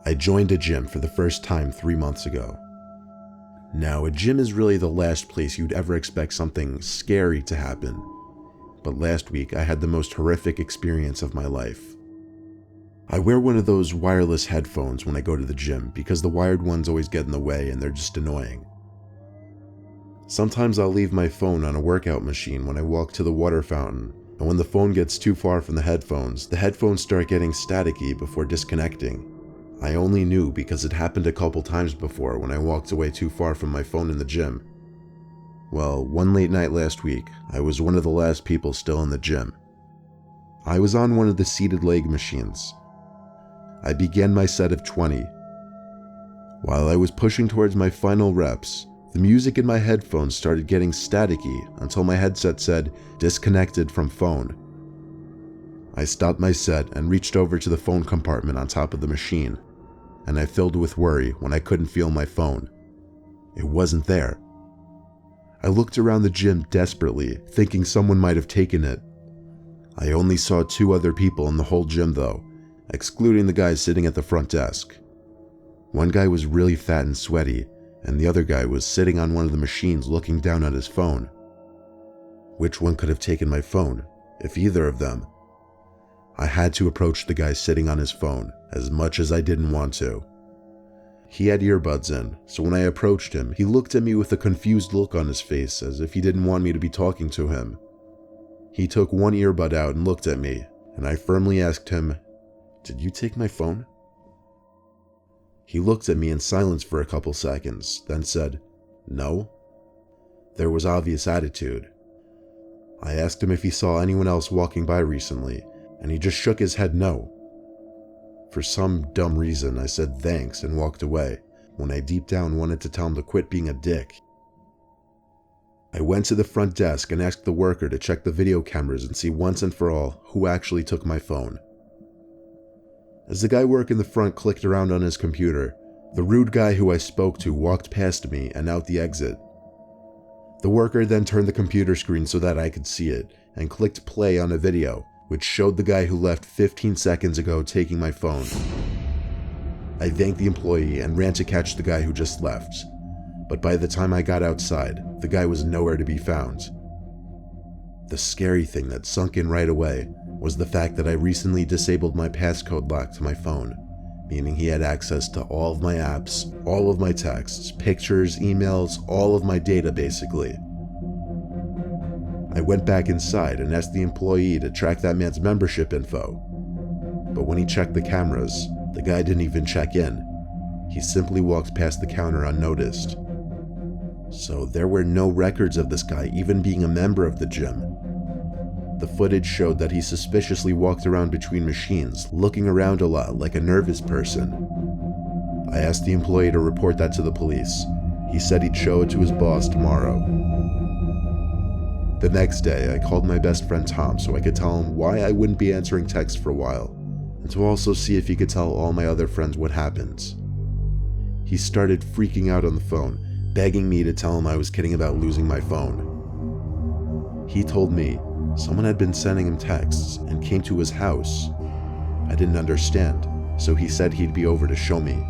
I joined a gym for the first time 3 months ago. Now, a gym is really the last place you'd ever expect something scary to happen. But last week, I had the most horrific experience of my life. I wear one of those wireless headphones when I go to the gym because the wired ones always get in the way and they're just annoying. Sometimes I'll leave my phone on a workout machine when I walk to the water fountain, and when the phone gets too far from the headphones start getting staticky before disconnecting. I only knew because it happened a couple times before when I walked away too far from my phone in the gym. Well, one late night last week, I was one of the last people still in the gym. I was on one of the seated leg machines. I began my set of 20. While I was pushing towards my final reps, the music in my headphones started getting staticky until my headset said, "Disconnected from phone." I stopped my set and reached over to the phone compartment on top of the machine, and I filled with worry when I couldn't feel my phone. It wasn't there. I looked around the gym desperately, thinking someone might have taken it. I only saw 2 other people in the whole gym though, excluding the guy sitting at the front desk. One guy was really fat and sweaty, and the other guy was sitting on one of the machines looking down at his phone. Which one could have taken my phone, if either of them? I had to approach the guy sitting on his phone, as much as I didn't want to. He had earbuds in, so when I approached him, he looked at me with a confused look on his face, as if he didn't want me to be talking to him. He took one earbud out and looked at me, and I firmly asked him, "Did you take my phone?" He looked at me in silence for a couple seconds, then said, "No." There was obvious attitude. I asked him if he saw anyone else walking by recently, and he just shook his head no. For some dumb reason, I said thanks and walked away, when I deep down wanted to tell him to quit being a dick. I went to the front desk and asked the worker to check the video cameras and see once and for all who actually took my phone. As the guy working the front clicked around on his computer, the rude guy who I spoke to walked past me and out the exit. The worker then turned the computer screen so that I could see it and clicked play on a video, which showed the guy who left 15 seconds ago taking my phone. I thanked the employee and ran to catch the guy who just left, but by the time I got outside, the guy was nowhere to be found. The scary thing that sunk in right away was the fact that I recently disabled my passcode lock to my phone, meaning he had access to all of my apps, all of my texts, pictures, emails, all of my data basically. I went back inside and asked the employee to track that man's membership info, but when he checked the cameras, the guy didn't even check in. He simply walked past the counter unnoticed. So there were no records of this guy even being a member of the gym. The footage showed that he suspiciously walked around between machines, looking around a lot like a nervous person. I asked the employee to report that to the police. He said he'd show it to his boss tomorrow. The next day, I called my best friend Tom so I could tell him why I wouldn't be answering texts for a while, and to also see if he could tell all my other friends what happened. He started freaking out on the phone, begging me to tell him I was kidding about losing my phone. He told me someone had been sending him texts and came to his house. I didn't understand, so he said he'd be over to show me.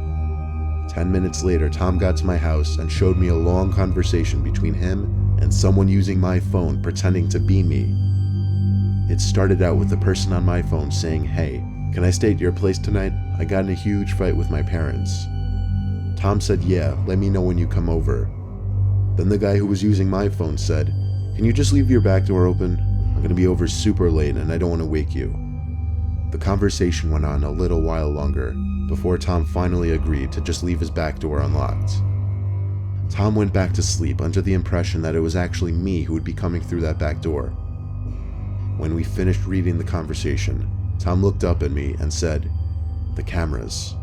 10 minutes later, Tom got to my house and showed me a long conversation between him and someone using my phone pretending to be me. It started out with the person on my phone saying, "Hey, can I stay at your place tonight? I got in a huge fight with my parents." Tom said, "Yeah, let me know when you come over." Then the guy who was using my phone said, "Can you just leave your back door open? I'm gonna be over super late and I don't want to wake you." The conversation went on a little while longer before Tom finally agreed to just leave his back door unlocked. Tom went back to sleep under the impression that it was actually me who would be coming through that back door. When we finished reading the conversation, Tom looked up at me and said, "The cameras."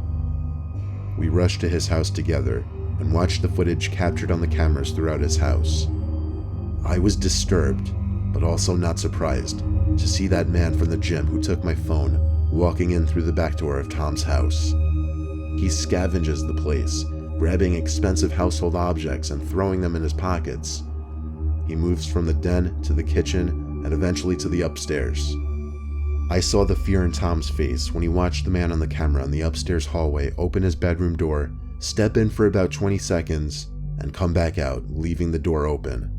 We rushed to his house together and watched the footage captured on the cameras throughout his house. I was disturbed, but also not surprised, to see that man from the gym who took my phone walking in through the back door of Tom's house. He scavenges the place, grabbing expensive household objects and throwing them in his pockets. He moves from the den to the kitchen and eventually to the upstairs. I saw the fear in Tom's face when he watched the man on the camera in the upstairs hallway open his bedroom door, step in for about 20 seconds, and come back out, leaving the door open.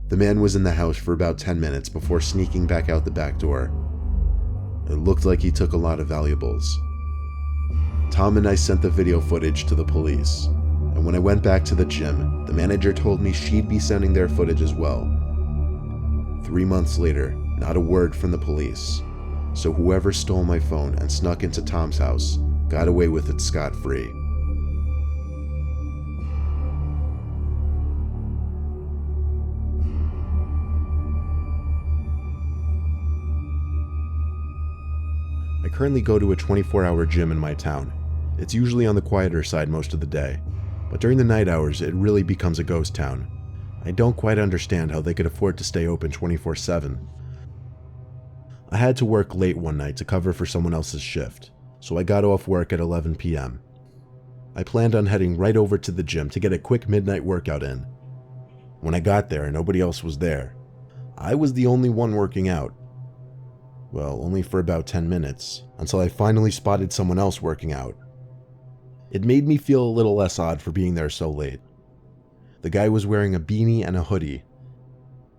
The man was in the house for about 10 minutes before sneaking back out the back door. It looked like he took a lot of valuables. Tom and I sent the video footage to the police, and when I went back to the gym, the manager told me she'd be sending their footage as well. 3 months later, not a word from the police, so whoever stole my phone and snuck into Tom's house got away with it scot-free. I currently go to a 24-hour gym in my town. It's usually on the quieter side most of the day, but during the night hours it really becomes a ghost town. I don't quite understand how they could afford to stay open 24/7. I had to work late one night to cover for someone else's shift, so I got off work at 11 p.m. I planned on heading right over to the gym to get a quick midnight workout in. When I got there, nobody else was there. I was the only one working out. Well, only for about 10 minutes, until I finally spotted someone else working out. It made me feel a little less odd for being there so late. The guy was wearing a beanie and a hoodie.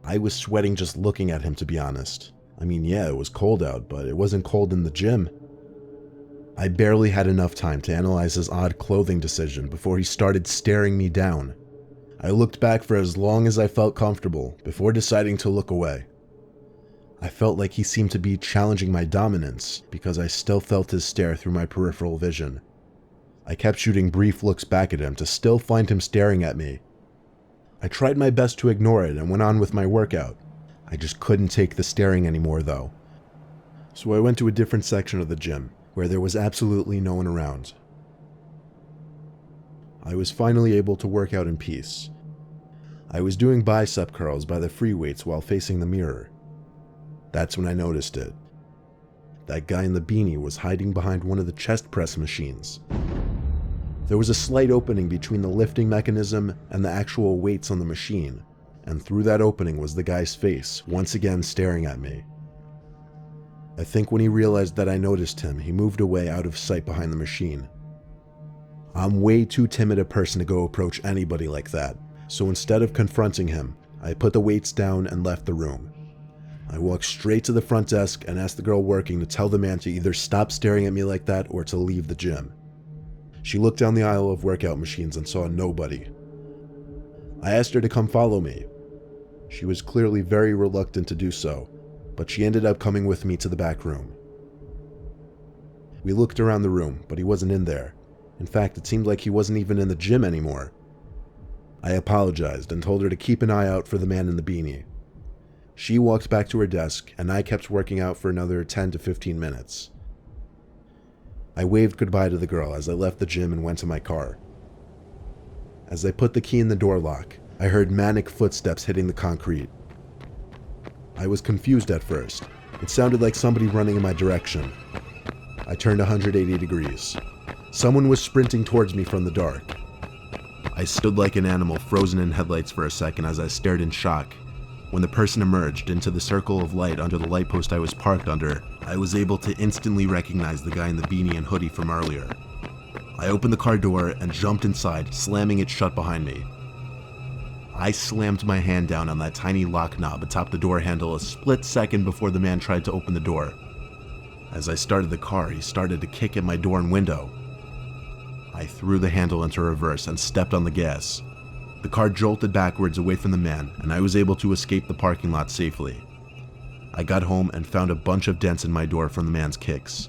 I was sweating just looking at him, to be honest. I mean, yeah, it was cold out, but it wasn't cold in the gym. I barely had enough time to analyze his odd clothing decision before he started staring me down. I looked back for as long as I felt comfortable before deciding to look away. I felt like he seemed to be challenging my dominance because I still felt his stare through my peripheral vision. I kept shooting brief looks back at him to still find him staring at me. I tried my best to ignore it and went on with my workout. I just couldn't take the staring anymore though. So I went to a different section of the gym where there was absolutely no one around. I was finally able to work out in peace. I was doing bicep curls by the free weights while facing the mirror. That's when I noticed it. That guy in the beanie was hiding behind one of the chest press machines. There was a slight opening between the lifting mechanism and the actual weights on the machine, and through that opening was the guy's face, once again staring at me. I think when he realized that I noticed him, he moved away out of sight behind the machine. I'm way too timid a person to go approach anybody like that, so instead of confronting him, I put the weights down and left the room. I walked straight to the front desk and asked the girl working to tell the man to either stop staring at me like that or to leave the gym. She looked down the aisle of workout machines and saw nobody. I asked her to come follow me. She was clearly very reluctant to do so, but she ended up coming with me to the back room. We looked around the room, but he wasn't in there. In fact, it seemed like he wasn't even in the gym anymore. I apologized and told her to keep an eye out for the man in the beanie. She walked back to her desk, and I kept working out for another 10 to 15 minutes. I waved goodbye to the girl as I left the gym and went to my car. As I put the key in the door lock, I heard manic footsteps hitting the concrete. I was confused at first. It sounded like somebody running in my direction. I turned 180 degrees. Someone was sprinting towards me from the dark. I stood like an animal frozen in headlights for a second as I stared in shock. When the person emerged into the circle of light under the light post I was parked under, I was able to instantly recognize the guy in the beanie and hoodie from earlier. I opened the car door and jumped inside, slamming it shut behind me. I slammed my hand down on that tiny lock knob atop the door handle a split second before the man tried to open the door. As I started the car, he started to kick at my door and window. I threw the handle into reverse and stepped on the gas. The car jolted backwards away from the man, and I was able to escape the parking lot safely. I got home and found a bunch of dents in my door from the man's kicks.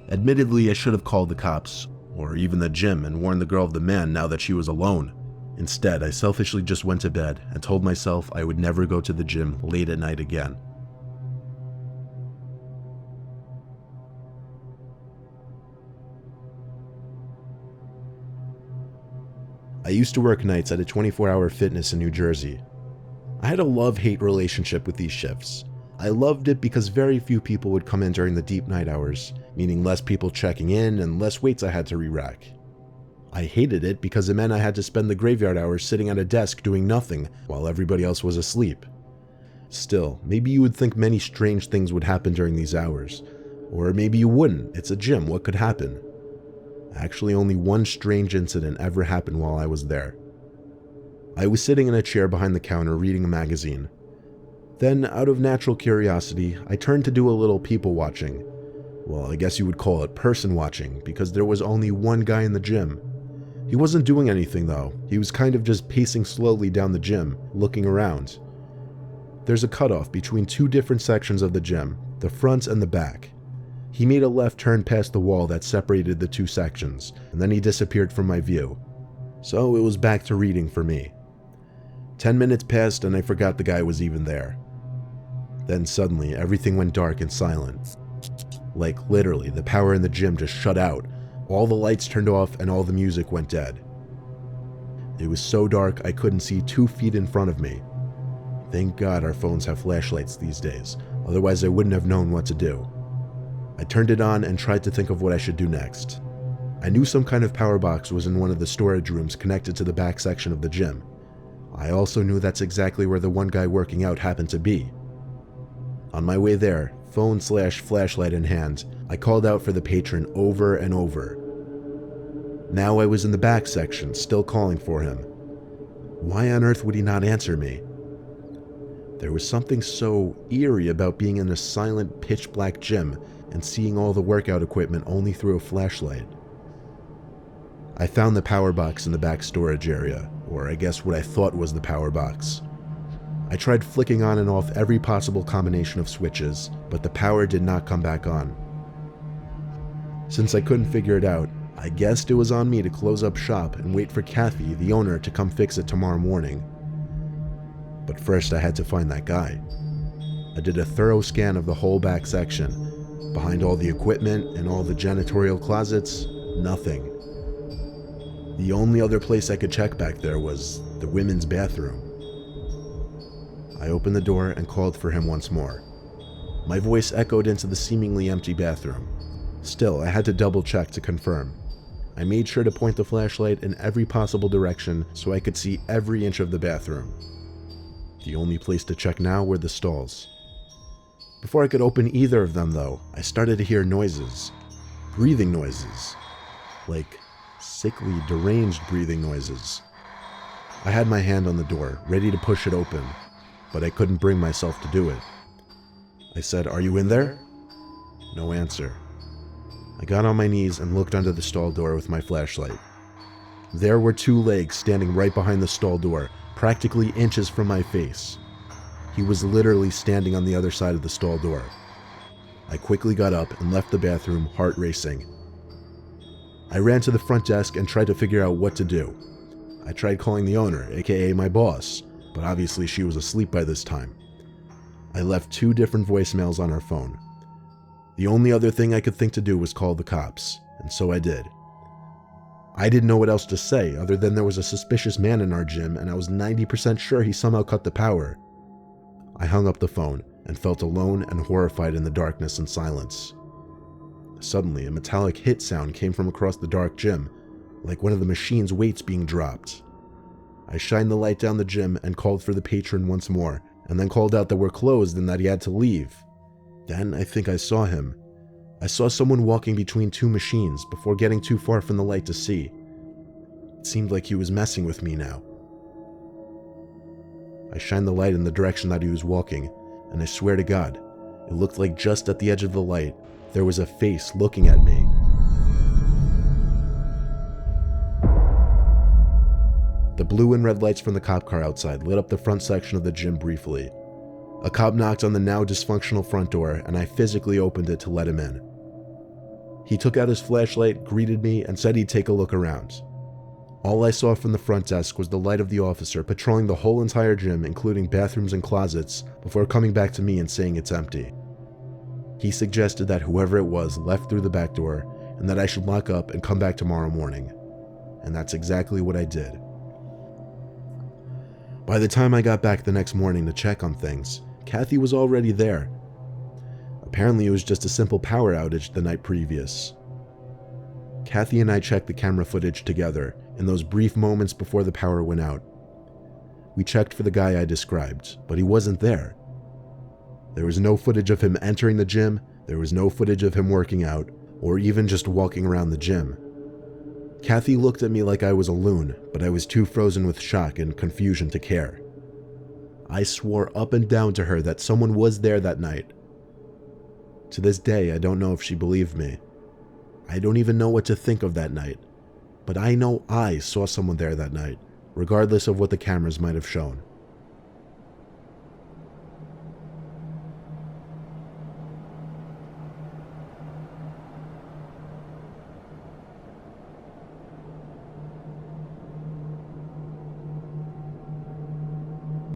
Admittedly, I should have called the cops, or even the gym, and warned the girl of the man now that she was alone. Instead, I selfishly just went to bed and told myself I would never go to the gym late at night again. I used to work nights at a 24-hour fitness in New Jersey. I had a love-hate relationship with these shifts. I loved it because very few people would come in during the deep night hours, meaning less people checking in and less weights I had to re-rack. I hated it because it meant I had to spend the graveyard hours sitting at a desk doing nothing while everybody else was asleep. Still, maybe you would think many strange things would happen during these hours. Or maybe you wouldn't. It's a gym, what could happen? Actually, only one strange incident ever happened while I was there. I was sitting in a chair behind the counter reading a magazine. Then, out of natural curiosity, I turned to do a little people watching. Well, I guess you would call it person watching, because there was only one guy in the gym. He wasn't doing anything though, he was kind of just pacing slowly down the gym, looking around. There's a cutoff between two different sections of the gym, the front and the back. He made a left turn past the wall that separated the two sections, and then he disappeared from my view. So it was back to reading for me. 10 minutes passed and I forgot the guy was even there. Then suddenly everything went dark and silent. Like literally, the power in the gym just shut out. All the lights turned off and all the music went dead. It was so dark I couldn't see 2 feet in front of me. Thank God our phones have flashlights these days, otherwise I wouldn't have known what to do. I turned it on and tried to think of what I should do next. I knew some kind of power box was in one of the storage rooms connected to the back section of the gym. I also knew that's exactly where the one guy working out happened to be. On my way there, phone/flashlight in hand, I called out for the patron over and over. Now I was in the back section, still calling for him. Why on earth would he not answer me? There was something so eerie about being in a silent, pitch-black gym and seeing all the workout equipment only through a flashlight. I found the power box in the back storage area, or I guess what I thought was the power box. I tried flicking on and off every possible combination of switches, but the power did not come back on. Since I couldn't figure it out, I guessed it was on me to close up shop and wait for Kathy, the owner, to come fix it tomorrow morning. But first I had to find that guy. I did a thorough scan of the whole back section. Behind all the equipment and all the janitorial closets, nothing. The only other place I could check back there was the women's bathroom. I opened the door and called for him once more. My voice echoed into the seemingly empty bathroom. Still, I had to double check to confirm. I made sure to point the flashlight in every possible direction so I could see every inch of the bathroom. The only place to check now were the stalls. Before I could open either of them though, I started to hear noises. Breathing noises. Like sickly, deranged breathing noises. I had my hand on the door, ready to push it open, but I couldn't bring myself to do it. I said, "Are you in there?" No answer. I got on my knees and looked under the stall door with my flashlight. There were 2 legs standing right behind the stall door, practically inches from my face. He was literally standing on the other side of the stall door. I quickly got up and left the bathroom, heart racing. I ran to the front desk and tried to figure out what to do. I tried calling the owner, aka my boss, but obviously she was asleep by this time. I left 2 different voicemails on her phone. The only other thing I could think to do was call the cops, and so I did. I didn't know what else to say other than there was a suspicious man in our gym and I was 90% sure he somehow cut the power. I hung up the phone and felt alone and horrified in the darkness and silence. Suddenly, a metallic hit sound came from across the dark gym, like one of the machine's weights being dropped. I shined the light down the gym and called for the patron once more, and then called out that we're closed and that he had to leave. Then I think I saw him. I saw someone walking between 2 machines before getting too far from the light to see. It seemed like he was messing with me now. I shined the light in the direction that he was walking, and I swear to God, it looked like just at the edge of the light, there was a face looking at me. The blue and red lights from the cop car outside lit up the front section of the gym briefly. A cop knocked on the now dysfunctional front door, and I physically opened it to let him in. He took out his flashlight, greeted me, and said he'd take a look around. All I saw from the front desk was the light of the officer patrolling the whole entire gym, including bathrooms and closets, before coming back to me and saying it's empty. He suggested that whoever it was left through the back door, and that I should lock up and come back tomorrow morning. And that's exactly what I did. By the time I got back the next morning to check on things, Kathy was already there. Apparently it was just a simple power outage the night previous. Kathy and I checked the camera footage together in those brief moments before the power went out. We checked for the guy I described, but he wasn't there. There was no footage of him entering the gym, there was no footage of him working out, or even just walking around the gym. Kathy looked at me like I was a loon, but I was too frozen with shock and confusion to care. I swore up and down to her that someone was there that night. To this day, I don't know if she believed me. I don't even know what to think of that night, but I know I saw someone there that night, regardless of what the cameras might have shown.